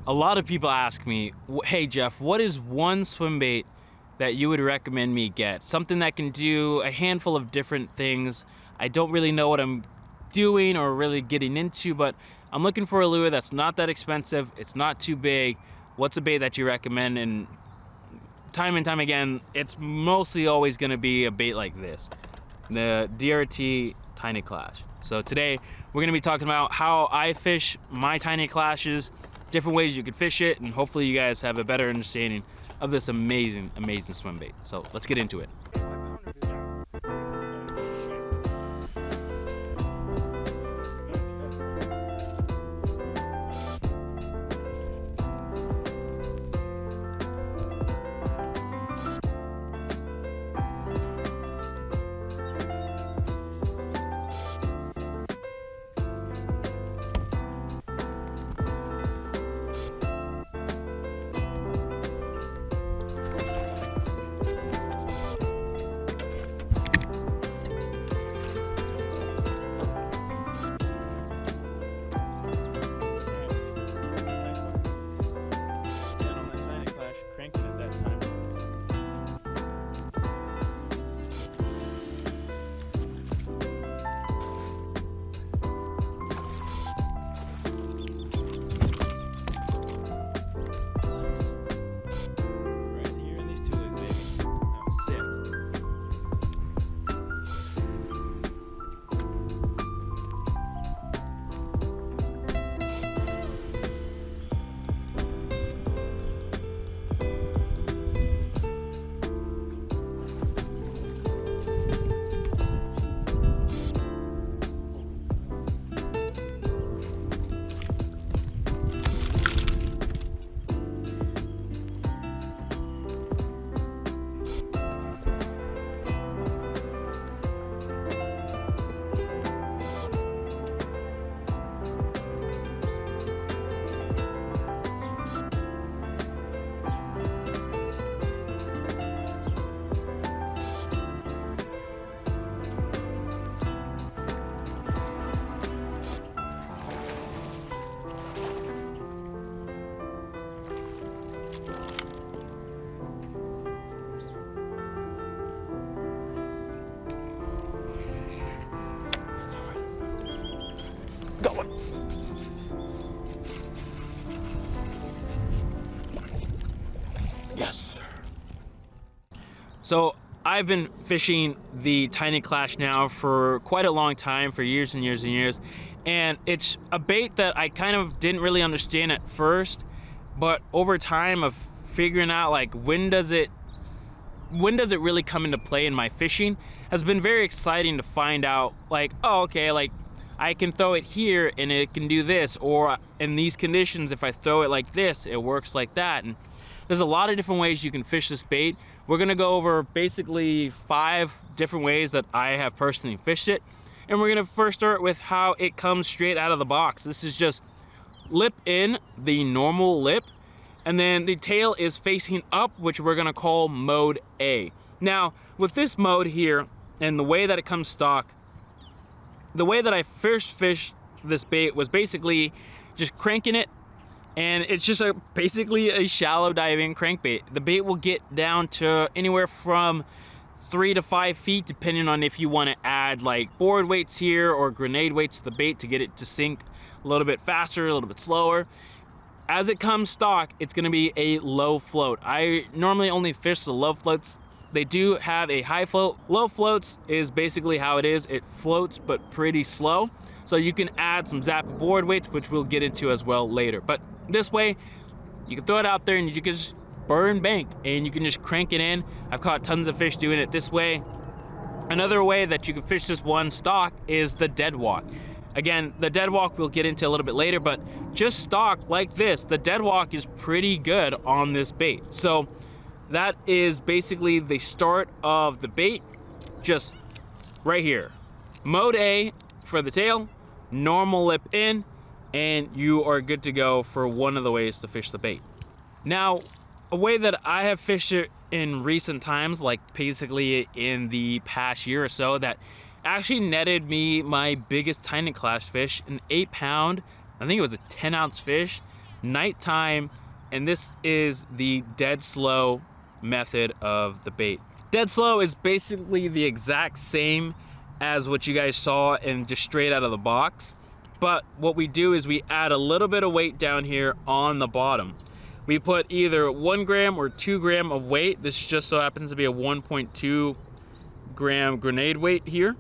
A lot of people ask me, hey Jeff, what is one swim bait that you would recommend me get? Something that can do a handful of different things. I don't really know what I'm doing or really getting into, but I'm looking for a lure that's not that expensive, it's not too big. What's a bait that you recommend? And time and time again, it's mostly always gonna be a bait like this, the DRT Tiny Klash. So today, we're gonna be talking about how I fish my Tiny Clashes, different ways you could fish it, and hopefully you guys have a better understanding of this amazing, amazing swim bait. So let's get into it. Yes. So I've been fishing the Tiny Klash now for quite a long time, for years and years and years, and it's a bait that I kind of didn't really understand at first, but over time of figuring out like when does it really come into play in my fishing has been very exciting to find out, like, oh, okay, like I can throw it here and it can do this, or in these conditions if I throw it like this it works like that. And there's a lot of different ways you can fish this bait. We're gonna go over basically 5 different ways that I have personally fished it, and we're gonna first start with how it comes straight out of the box. This is just lip in, the normal lip, and then the tail is facing up, which we're gonna call mode A. Now with this mode here and the way that it comes stock, the way that I first fished this bait was basically just cranking it, and it's just basically a shallow diving crankbait. The bait will get down to anywhere from 3 to 5 feet, depending on if you want to add like board weights here or grenade weights to the bait to get it to sink a little bit faster, a little bit slower. As it comes stock, it's going to be a low float. I normally only fish the low floats. They do have a high float. Low floats is basically how it is. It floats but pretty slow. So you can add some Zappu board weights, which we'll get into as well later. But this way, you can throw it out there and you can just burn bank and you can just crank it in. I've caught tons of fish doing it this way. Another way that you can fish this one stock is the dead walk. Again, the dead walk we'll get into a little bit later, but just stock like this, the dead walk is pretty good on this bait. So that is basically the start of the bait, just right here. Mode A for the tail, normal lip in, and you are good to go for one of the ways to fish the bait. Now, a way that I have fished it in recent times, like basically in the past year or so, that actually netted me my biggest Tiny Klash fish, an 8-pound, I think it was a 10-ounce fish. nighttime, and this is the dead slow method of the bait. Dead slow is basically the exact same as what you guys saw and just straight out of the box, but what we do is we add a little bit of weight down here on the bottom. We put either 1 gram or 2 gram of weight. This just so happens to be a 1.2 gram grenade weight here.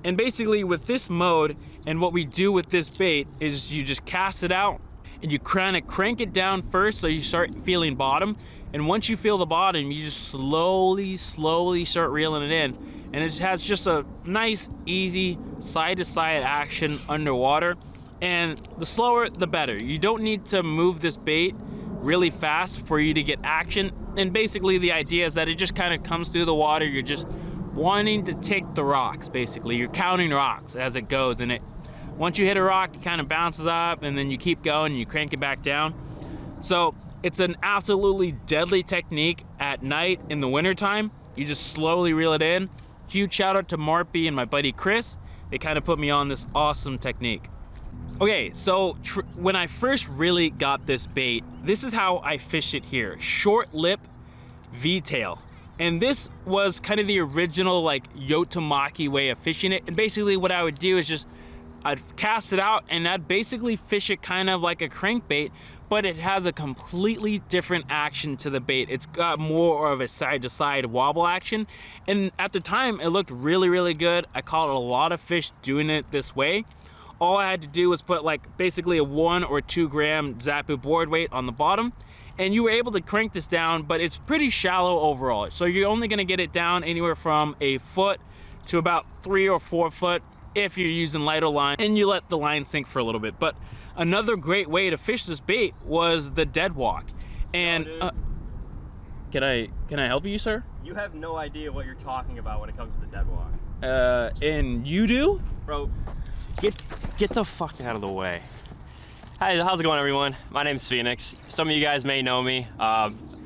And basically with this mode, and what we do with this bait is you just cast it out and you kind of crank it down first so you start feeling bottom. And once you feel the bottom, you just slowly start reeling it in. And it has just a nice, easy side-to-side action underwater. And the slower, the better. You don't need to move this bait really fast for you to get action. And basically the idea is that it just kind of comes through the water. You're just wanting to take the rocks, basically. You're counting rocks as it goes, and once you hit a rock, it kind of bounces up, and then you keep going and you crank it back down. So it's an absolutely deadly technique at night in the wintertime. You just slowly reel it in. Huge shout out to Marpy and my buddy Chris. They kind of put me on this awesome technique. Okay, so when I first really got this bait, this is how I fished it here. Short lip V-tail. And this was kind of the original like Yotamaki way of fishing it. And basically what I would do is just, I'd cast it out and I'd basically fish it kind of like a crankbait, but it has a completely different action to the bait. It's got more of a side-to-side wobble action. And at the time, it looked really, really good. I caught a lot of fish doing it this way. All I had to do was put like basically a 1 or 2 gram Zappu board weight on the bottom, and you were able to crank this down, but it's pretty shallow overall. So you're only gonna get it down anywhere from a foot to about 3 or 4 foot if you're using lighter line, and you let the line sink for a little bit. But another great way to fish this bait was the dead walk. And can I help you, sir? You have no idea what you're talking about when it comes to the dead walk. And you do? Bro, get the fuck out of the way. Hi, how's it going, everyone? My name's Phoenix. Some of you guys may know me.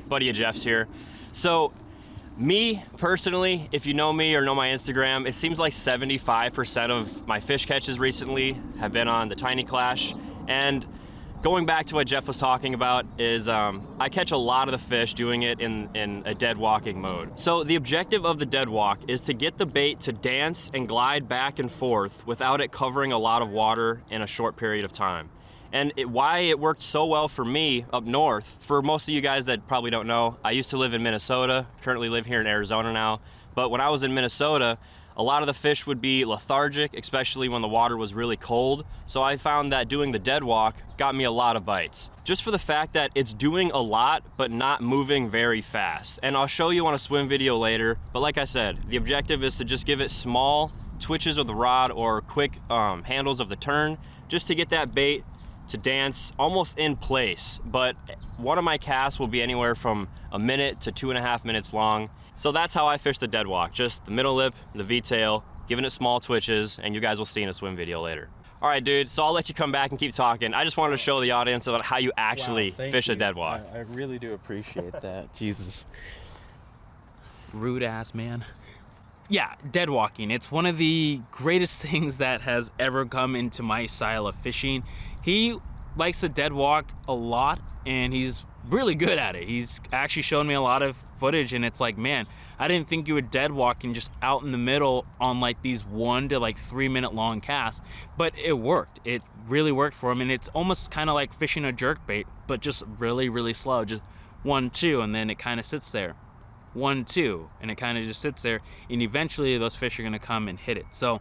Buddy of Jeff's here. So, me personally, if you know me or know my Instagram, it seems like 75% of my fish catches recently have been on the Tiny Klash. And going back to what Jeff was talking about is I catch a lot of the fish doing it in a dead walking mode. So the objective of the dead walk is to get the bait to dance and glide back and forth without it covering a lot of water in a short period of time. And why it worked so well for me up north, for most of you guys that probably don't know, I used to live in Minnesota, currently live here in Arizona now. But when I was in Minnesota, a lot of the fish would be lethargic, especially when the water was really cold. So I found that doing the dead walk got me a lot of bites. Just for the fact that it's doing a lot, but not moving very fast. And I'll show you on a swim video later. But like I said, the objective is to just give it small twitches of the rod or quick handles of the turn, just to get that bait to dance almost in place. But one of my casts will be anywhere from a minute to 2.5 minutes long. So that's how I fish the dead walk, just the middle lip, the V-tail, giving it small twitches, and you guys will see in a swim video later. All right, dude, so I'll let you come back and keep talking. I just wanted to show the audience about how you actually fish a dead walk. I really do appreciate that. Jesus. Rude ass man. Yeah, dead walking. It's one of the greatest things that has ever come into my style of fishing. He likes to dead walk a lot, and he's really good at it. He's actually shown me a lot of footage, and it's like, man, I didn't think you were dead walking just out in the middle on like these 1 to 3 minute long casts, but it worked. It really worked for him, and it's almost kind of like fishing a jerk bait, but just really, really slow. Just 1, 2, and then it kind of sits there. 1, 2, and it kind of just sits there, and eventually those fish are going to come and hit it. So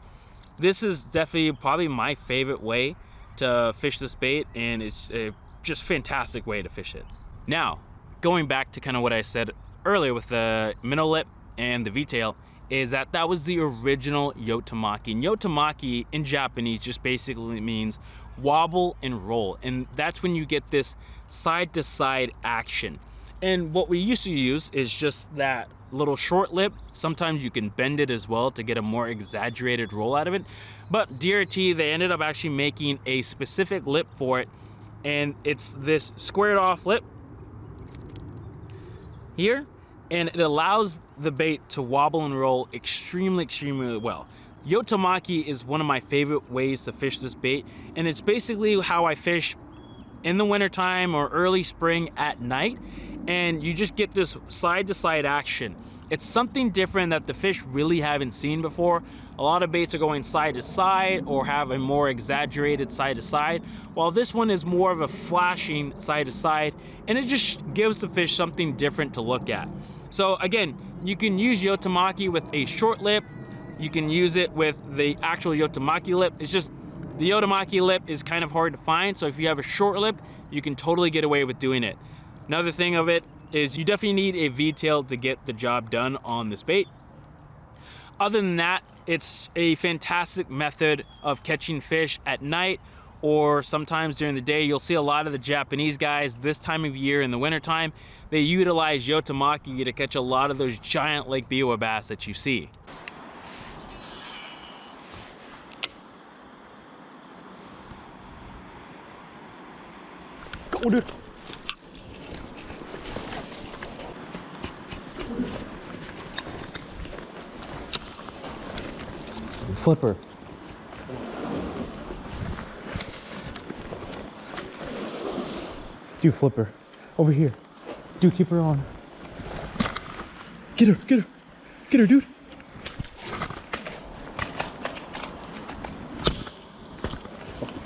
this is definitely probably my favorite way to fish this bait, and it's a just fantastic way to fish it. Now, going back to kind of what I said earlier with the minnow lip and the V-tail, is that was the original Yotamaki. And Yotamaki in Japanese just basically means wobble and roll, and that's when you get this side-to-side action. And what we used to use is just that little short lip. Sometimes you can bend it as well to get a more exaggerated roll out of it. But DRT, they ended up actually making a specific lip for it, and it's this squared off lip here, and it allows the bait to wobble and roll extremely well. Yotamaki is one of my favorite ways to fish this bait, and it's basically how I fish in the wintertime or early spring at night, and you just get this side to side action. It's something different that the fish really haven't seen before. A lot of baits are going side to side or have a more exaggerated side to side, while this one is more of a flashing side to side, and it just gives the fish something different to look at. So again, you can use Yotamaki with a short lip. You can use it with the actual Yotamaki lip. It's just the Yotamaki lip is kind of hard to find, so if you have a short lip, you can totally get away with doing it. Another thing of it is you definitely need a V-tail to get the job done on this bait. Other than that, it's a fantastic method of catching fish at night or sometimes during the day. You'll see a lot of the Japanese guys this time of year in the wintertime, they utilize Yotamaki to catch a lot of those giant Lake Biwa bass that you see. Go, dude. Flipper. Dude, flipper. Over here. Dude, keep her on. Get her, get her. Get her, dude.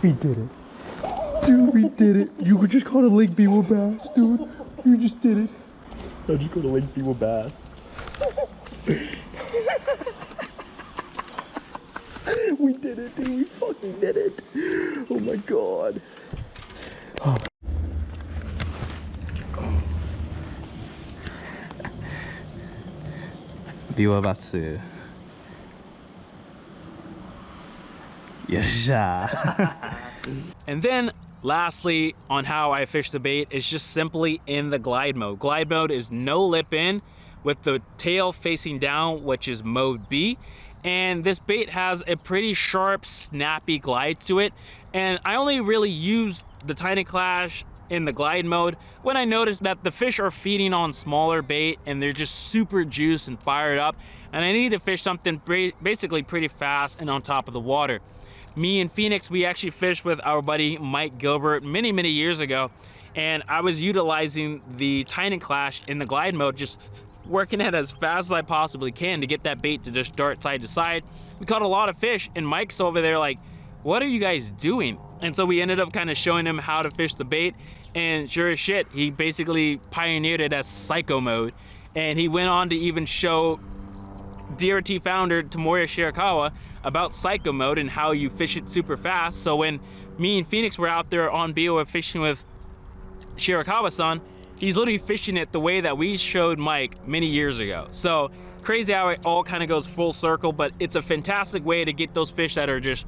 We did it. Dude, we did it. You just caught a Lake Biwa bass, dude. You just did it. I just caught a Lake Biwa bass. We did it, dude. We fucking did it. Oh my god. Oh. Biwa bass. Yasha. And then lastly, on how I fish the bait is just simply in the glide mode. Glide mode is no lip in with the tail facing down, which is mode B. And this bait has a pretty sharp, snappy glide to it. And I only really use the Tiny Klash in the glide mode when I notice that the fish are feeding on smaller bait and they're just super juiced and fired up. And I need to fish something basically pretty fast and on top of the water. Me and Phoenix, we actually fished with our buddy Mike Gilbert many years ago, and I was utilizing the Tiny Klash in the glide mode, just working it as fast as I possibly can to get that bait to just dart side to side. We caught a lot of fish, and Mike's over there like, what are you guys doing? And so we ended up kind of showing him how to fish the bait, and sure as shit, he basically pioneered it as psycho mode, and he went on to even show DRT founder Tomoya Shirakawa about psycho mode and how you fish it super fast. So when me and Phoenix were out there on Biwa fishing with Shirakawa-san, he's literally fishing it the way that we showed Mike many years ago. So crazy how it all kind of goes full circle, but it's a fantastic way to get those fish that are just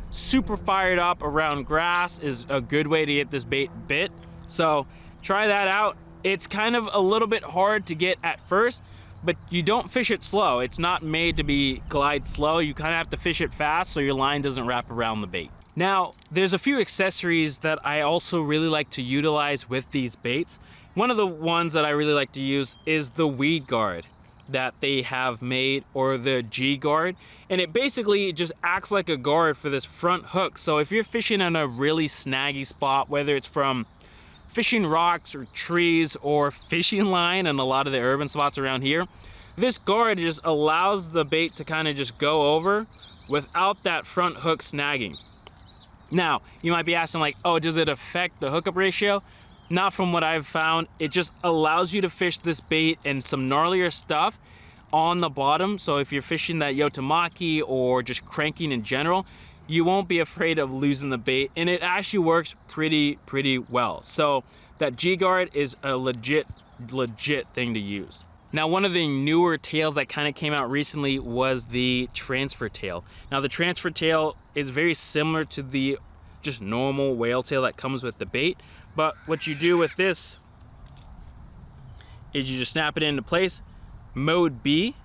super fired up around grass. Is a good way to get this bait bit. So try that out. It's kind of a little bit hard to get at first, but you don't fish it slow. It's not made to be glide slow. You kind of have to fish it fast so your line doesn't wrap around the bait. Now, there's a few accessories that I also really like to utilize with these baits. One of the ones that I really like to use is the weed guard that they have made, or the G Guard. And it basically just acts like a guard for this front hook. So if you're fishing in a really snaggy spot, whether it's from fishing rocks or trees or fishing line and a lot of the urban spots around here, this guard just allows the bait to kind of just go over without that front hook snagging. Now, you might be asking like, oh, does it affect the hookup ratio? Not from what I've found. It just allows you to fish this bait and some gnarlier stuff on the bottom. So if you're fishing that Yotamaki or just cranking in general, you won't be afraid of losing the bait, and it actually works pretty well. So that G Guard is a legit thing to use. Now, one of the newer tails that kind of came out recently was the transfer tail. Now, the transfer tail is very similar to the just normal whale tail that comes with the bait, but what you do with this is you just snap it into place, mode B.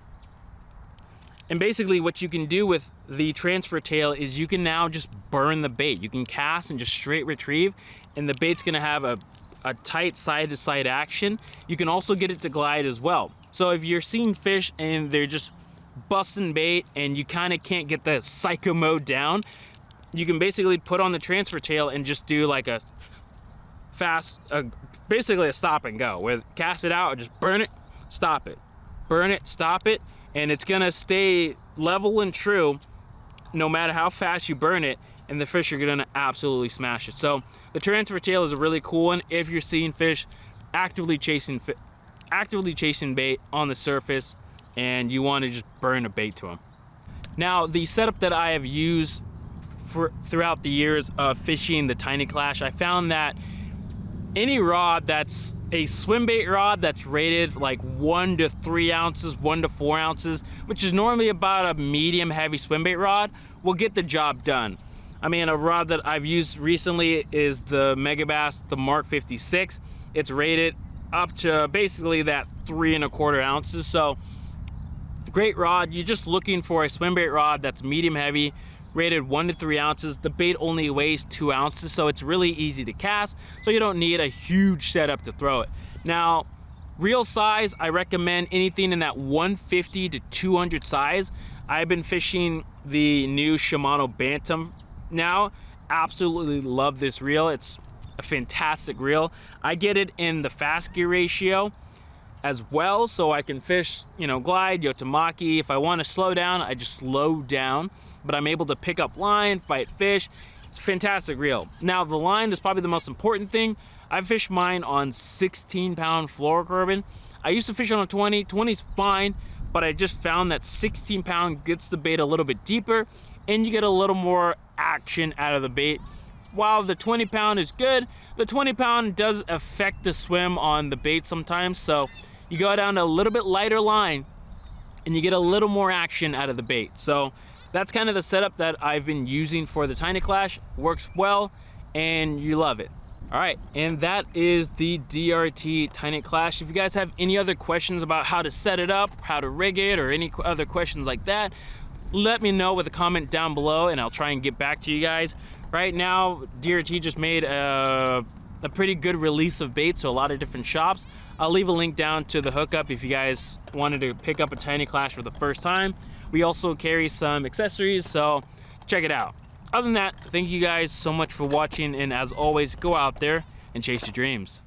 And basically what you can do with the transfer tail is you can now just burn the bait. You can cast and just straight retrieve, and the bait's gonna have a tight side-to-side action. You can also get it to glide as well. So if you're seeing fish and they're just busting bait and you kind of can't get the psycho mode down, you can basically put on the transfer tail and just do like a fast, basically a stop and go, where cast it out, just burn it, stop it, burn it, stop it, and it's gonna stay level and true no matter how fast you burn it, and the fish are gonna absolutely smash it. So the transfer tail is a really cool one if you're seeing fish actively chasing bait on the surface and you want to just burn a bait to them. Now, the setup that I have used throughout the years of fishing the Tiny Klash, I found that any rod that's a swim bait rod that's rated like 1 to 3 ounces, 1 to 4 ounces, which is normally about a medium heavy swim bait rod, will get the job done. I mean, a rod that I've used recently is the Megabass, the Mark 56. It's rated up to basically that 3 1/4 ounces. So great rod. You're just looking for a swim bait rod that's medium heavy, rated 1 to 3 ounces. The bait only weighs 2 ounces, so it's really easy to cast, so you don't need a huge setup to throw it. Now, reel size, I recommend anything in that 150 to 200 size. I've been fishing the new Shimano Bantam now. Absolutely love this reel. It's a fantastic reel. I get it in the fast gear ratio as well, so I can fish, you know, glide, yotamaki. If I want to slow down, I just slow down, but I'm able to pick up line, fight fish. It's a fantastic reel. Now, the line is probably the most important thing. I fish mine on 16-pound fluorocarbon. I used to fish on a 20. 20's fine, but I just found that 16-pound gets the bait a little bit deeper and you get a little more action out of the bait. While the 20-pound is good, the 20-pound does affect the swim on the bait sometimes, so you go down to a little bit lighter line and you get a little more action out of the bait. So that's kind of the setup that I've been using for the Tiny Klash. Works well and you love it. All right, and that is the DRT Tiny Klash. If you guys have any other questions about how to set it up, how to rig it, or any other questions like that, let me know with a comment down below and I'll try and get back to you guys. Right now, DRT just made a pretty good release of bait, so a lot of different shops. I'll leave a link down to the hookup if you guys wanted to pick up a Tiny Klash for the first time. We also carry some accessories, so check it out. Other than that, thank you guys so much for watching, and as always, go out there and chase your dreams.